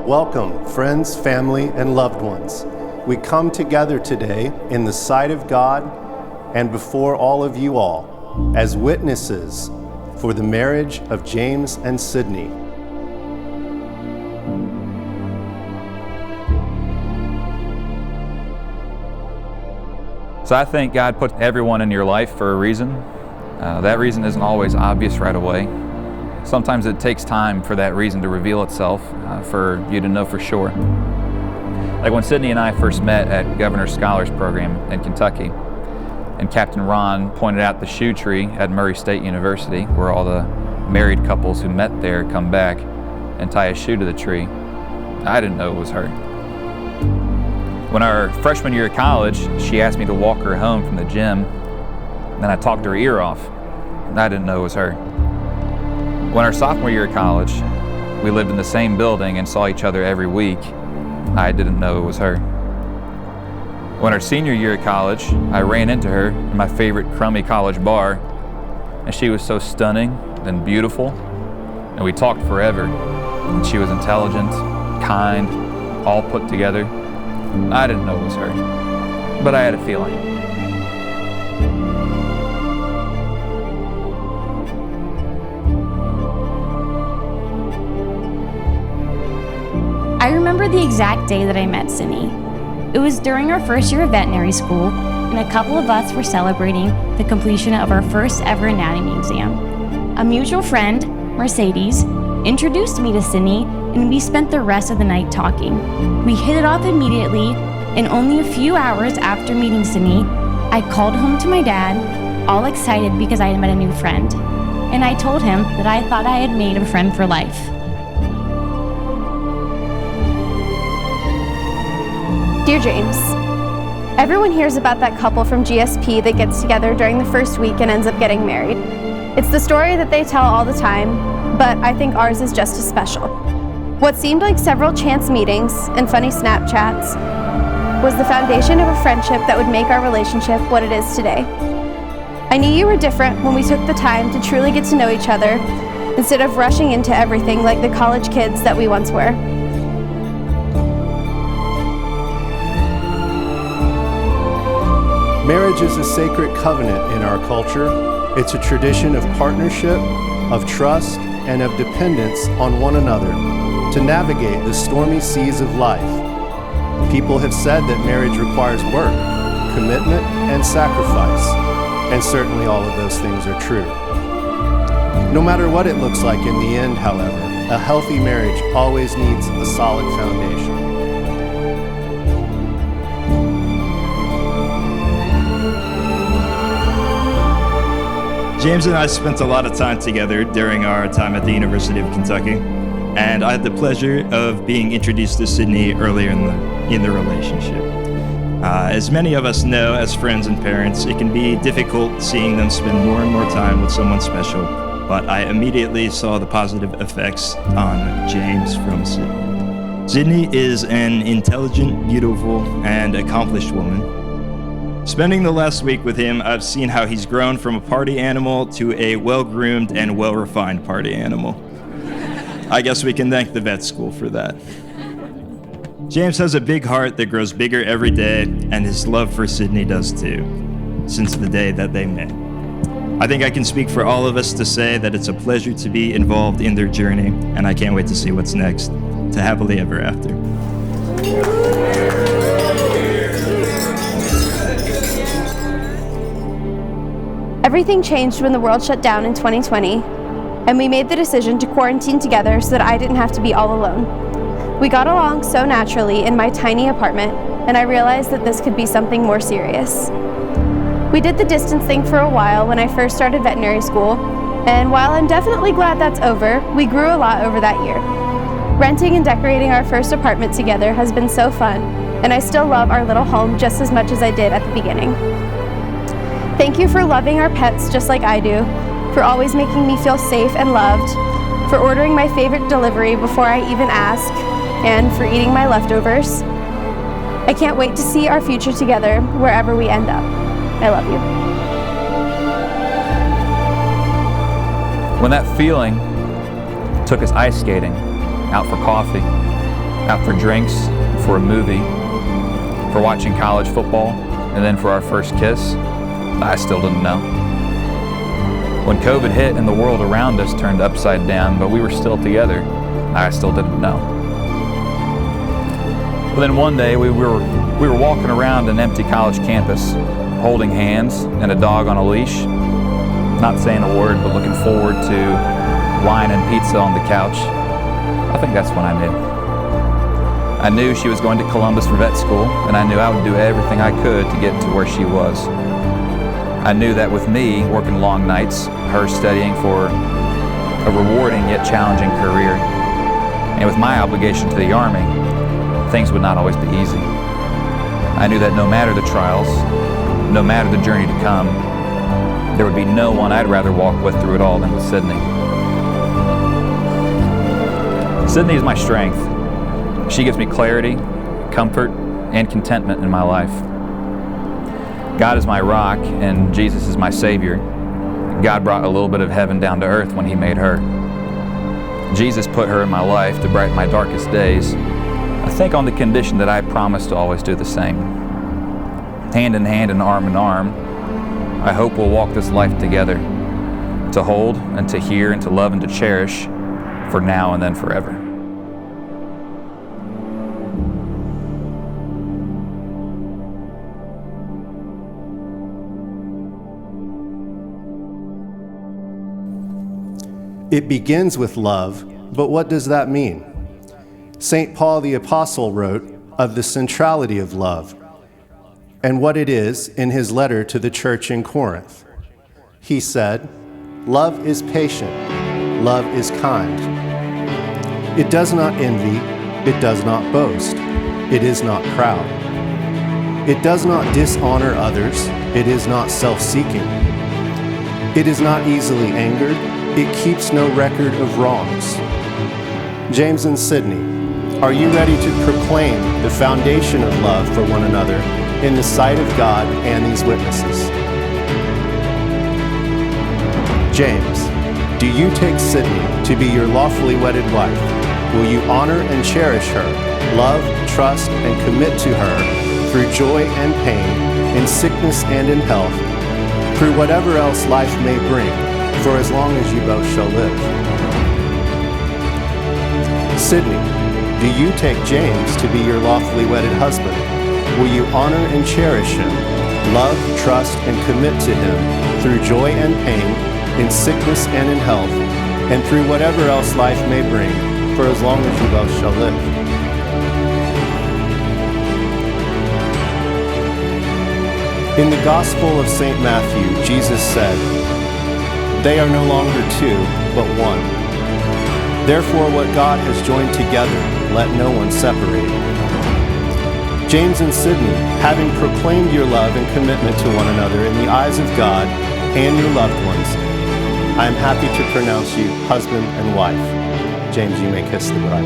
Welcome, friends, family, and loved ones. We come together today in the sight of God and before all of you all as witnesses for the marriage of James and Sydney. So I think God put everyone in your life for a reason. That reason isn't always obvious right away. Sometimes it takes time for that reason to reveal itself, for you to know for sure. Like when Sydney and I first met at Governor's Scholars Program in Kentucky, and Captain Ron pointed out the shoe tree at Murray State University, where all the married couples who met there come back and tie a shoe to the tree. I didn't know it was her. When our freshman year of college, she asked me to walk her home from the gym, and then I talked her ear off. I didn't know it was her. When our sophomore year of college, we lived in the same building and saw each other every week. I didn't know it was her. When our senior year of college, I ran into her in my favorite crummy college bar, and she was so stunning and beautiful, and we talked forever. And she was intelligent, kind, all put together. I didn't know it was her, but I had a feeling. I remember the exact day that I met Sydney. It was during our first year of veterinary school, and a couple of us were celebrating the completion of our first ever anatomy exam. A mutual friend, Mercedes, introduced me to Sydney, and we spent the rest of the night talking. We hit it off immediately, and only a few hours after meeting Sydney, I called home to my dad, all excited because I had met a new friend. And I told him that I thought I had made a friend for life. Dear James, everyone hears about that couple from GSP that gets together during the first week and ends up getting married. It's the story that they tell all the time, but I think ours is just as special. What seemed like several chance meetings and funny Snapchats was the foundation of a friendship that would make our relationship what it is today. I knew you were different when we took the time to truly get to know each other instead of rushing into everything like the college kids that we once were. Marriage is a sacred covenant in our culture. It's a tradition of partnership, of trust, and of dependence on one another to navigate the stormy seas of life. People have said that marriage requires work, commitment, and sacrifice, and certainly all of those things are true. No matter what it looks like in the end, however, a healthy marriage always needs a solid foundation. James and I spent a lot of time together during our time at the University of Kentucky, and I had the pleasure of being introduced to Sydney earlier in the relationship. As many of us know as friends and parents, it can be difficult seeing them spend more and more time with someone special, but I immediately saw the positive effects on James from Sydney. Sydney is an intelligent, beautiful, and accomplished woman. Spending the last week with him, I've seen how he's grown from a party animal to a well-groomed and well-refined party animal. I guess we can thank the vet school for that. James has a big heart that grows bigger every day, and his love for Sydney does too, since the day that they met. I think I can speak for all of us to say that it's a pleasure to be involved in their journey, and I can't wait to see what's next. To happily ever after. Everything changed when the world shut down in 2020, and we made the decision to quarantine together so that I didn't have to be all alone. We got along so naturally in my tiny apartment, and I realized that this could be something more serious. We did the distance thing for a while when I first started veterinary school, and while I'm definitely glad that's over, we grew a lot over that year. Renting and decorating our first apartment together has been so fun, and I still love our little home just as much as I did at the beginning. Thank you for loving our pets just like I do, for always making me feel safe and loved, for ordering my favorite delivery before I even ask, and for eating my leftovers. I can't wait to see our future together wherever we end up. I love you. When that feeling took us ice skating, out for coffee, out for drinks, for a movie, for watching college football, and then for our first kiss, I still didn't know. When COVID hit and the world around us turned upside down, but we were still together, I still didn't know. But then one day we were walking around an empty college campus, holding hands and a dog on a leash, not saying a word, but looking forward to wine and pizza on the couch. I think that's when I knew. I knew she was going to Columbus for vet school, and I knew I would do everything I could to get to where she was. I knew that with me working long nights, her studying for a rewarding yet challenging career, and with my obligation to the Army, things would not always be easy. I knew that no matter the trials, no matter the journey to come, there would be no one I'd rather walk with through it all than with Sydney. Sydney is my strength. She gives me clarity, comfort, and contentment in my life. God is my rock, and Jesus is my Savior. God brought a little bit of heaven down to earth when He made her. Jesus put her in my life to brighten my darkest days, I think on the condition that I promise to always do the same. Hand in hand and arm in arm, I hope we'll walk this life together, to hold and to hear and to love and to cherish for now and then forever. It begins with love, but what does that mean? St. Paul the Apostle wrote of the centrality of love and what it is in his letter to the church in Corinth. He said, "Love is patient, love is kind. It does not envy, it does not boast, it is not proud. It does not dishonor others, it is not self-seeking. It is not easily angered, it keeps no record of wrongs." James and Sydney, are you ready to proclaim the foundation of love for one another in the sight of God and these witnesses? James, do you take Sydney to be your lawfully wedded wife? Will you honor and cherish her, love, trust, and commit to her through joy and pain, in sickness and in health, through whatever else life may bring, for as long as you both shall live? Sydney, do you take James to be your lawfully wedded husband? Will you honor and cherish him, love, trust, and commit to him through joy and pain, in sickness and in health, and through whatever else life may bring, for as long as you both shall live? In the Gospel of St. Matthew, Jesus said, "They are no longer two, but one. Therefore, what God has joined together, let no one separate." James and Sydney, having proclaimed your love and commitment to one another in the eyes of God and your loved ones, I am happy to pronounce you husband and wife. James, you may kiss the bride.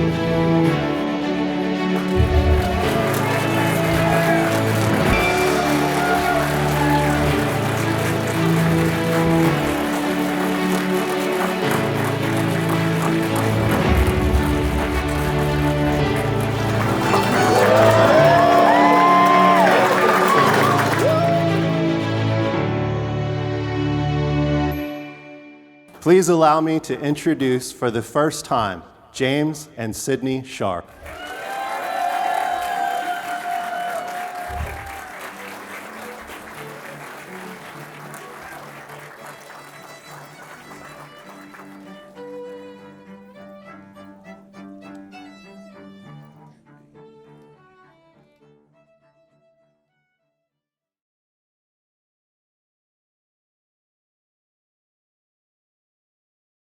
Please allow me to introduce for the first time, James and Sydney Sharp.